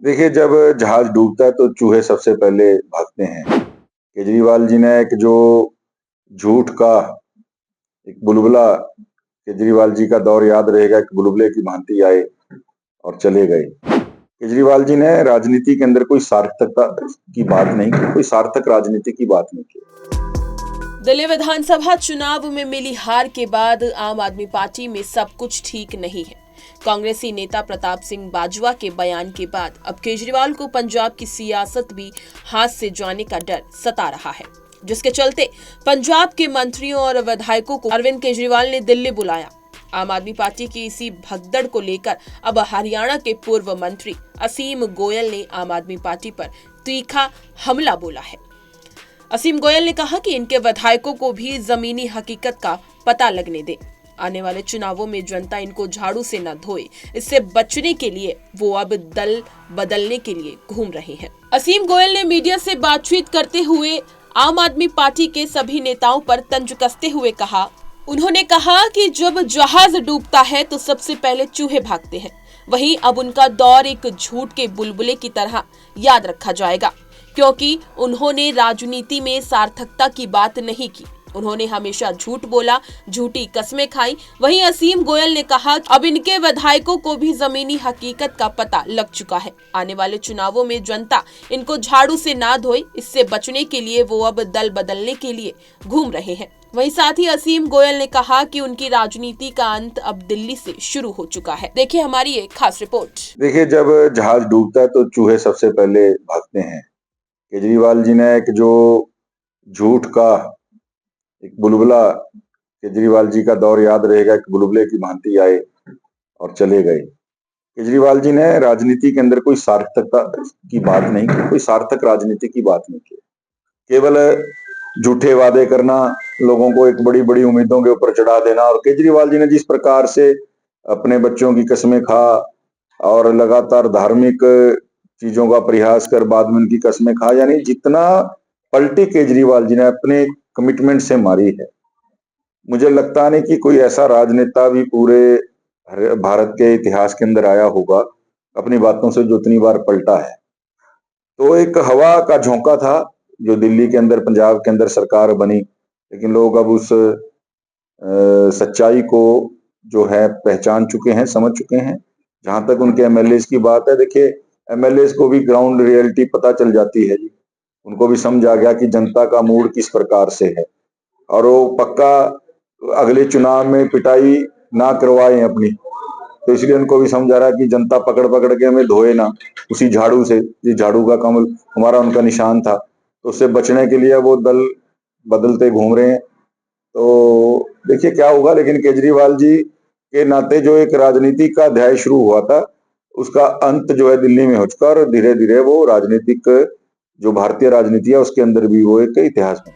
देखिए, जब जहाज डूबता है तो चूहे सबसे पहले भागते हैं। केजरीवाल जी ने एक जो झूठ का एक बुलबुला केजरीवाल जी का दौर याद रहेगा, एक बुलबुले की भांति आए और चले गए। केजरीवाल जी ने राजनीति के अंदर कोई सार्थकता की बात नहीं की, कोई सार्थक राजनीति की बात नहीं की। दिल्ली विधानसभा चुनाव में मिली हार के बाद आम आदमी पार्टी में सब कुछ ठीक नहीं है। कांग्रेसी नेता प्रताप सिंह बाजवा के बयान के बाद अब केजरीवाल को पंजाब की सियासत भी हाथ से जाने का डर सता रहा है, जिसके चलते पंजाब के मंत्रियों और विधायकों को अरविंद केजरीवाल ने दिल्ली बुलाया। आम आदमी पार्टी की इसी भगदड़ को लेकर अब हरियाणा के पूर्व मंत्री असीम गोयल ने आम आदमी पार्टी पर तीखा हमला बोला है। असीम गोयल ने कहा कि इनके विधायकों को भी जमीनी हकीकत का पता लगने दे। आने वाले चुनावों में जनता इनको झाड़ू से न धोए, इससे बचने के लिए वो अब दल बदलने के लिए घूम रहे हैं। असीम गोयल ने मीडिया से बातचीत करते हुए आम आदमी पार्टी के सभी नेताओं पर तंज कसते हुए कहा, उन्होंने कहा कि जब जहाज डूबता है तो सबसे पहले चूहे भागते हैं। वहीं अब उनका दौर एक झूठ के बुलबुले की तरह याद रखा जाएगा, क्योंकि उन्होंने राजनीति में सार्थकता की बात नहीं की। उन्होंने हमेशा झूठ बोला, झूठी कस्में खाई। वहीं असीम गोयल ने कहा कि अब इनके विधायकों को भी जमीनी हकीकत का पता लग चुका है। आने वाले चुनावों में जनता इनको झाड़ू से ना धोए, इससे बचने के लिए वो अब दल बदलने के लिए घूम रहे हैं। वहीं साथ ही असीम गोयल ने कहा कि उनकी राजनीति का अंत अब दिल्ली से शुरू हो चुका है। देखिए हमारी एक खास रिपोर्ट। देखिए, जब जहाज डूबता है तो चूहे सबसे पहले भागते हैं। केजरीवाल जी ने एक जो झूठ का एक बुलबुला केजरीवाल जी का दौर याद रहेगा, एक बुलबुले की भांति आए और चले गए। केजरीवाल जी ने राजनीति के अंदर कोई सार्थकता की बात नहीं की, कोई सार्थक राजनीति की बात नहीं की। केवल झूठे वादे करना, लोगों को एक बड़ी-बड़ी उम्मीदों के ऊपर चढ़ा देना। और केजरीवाल जी ने जिस प्रकार से अपने बच्चों की कस्में खा और लगातार धार्मिक चीजों का प्रयास कर बाद में उनकी कस्में खा, यानी जितना पलटी केजरीवाल जी ने अपने कमिटमेंट से मारी है, मुझे लगता नहीं कि कोई ऐसा राजनेता भी पूरे भारत के इतिहास के अंदर आया होगा अपनी बातों से जो इतनी बार पलटा है। तो एक हवा का झोंका था जो दिल्ली के अंदर, पंजाब के अंदर सरकार बनी, लेकिन लोग अब उस सच्चाई को जो है पहचान चुके हैं, समझ चुके हैं। जहां तक उनके एमएलए की बात है, देखिए एमएलए को भी ग्राउंड रियलिटी पता चल जाती है जी। उनको भी समझ आ गया कि जनता का मूड किस प्रकार से है, और वो पक्का अगले चुनाव में पिटाई ना करवाएं अपनी। तो इसलिए उनको भी समझ आ रहा है कि जनता पकड़ पकड़ के हमें धोए ना उसी झाड़ू से। जिस झाड़ू का कमल हमारा उनका निशान था, तो उससे बचने के लिए वो दल बदलते घूम रहे हैं। तो देखिए क्या होगा, लेकिन केजरीवाल जी के नाते जो एक राजनीति का अध्याय शुरू हुआ था, उसका अंत जो है दिल्ली में हो चुका, और धीरे धीरे वो राजनीतिक जो भारतीय राजनीति है उसके अंदर भी वो एक इतिहास बन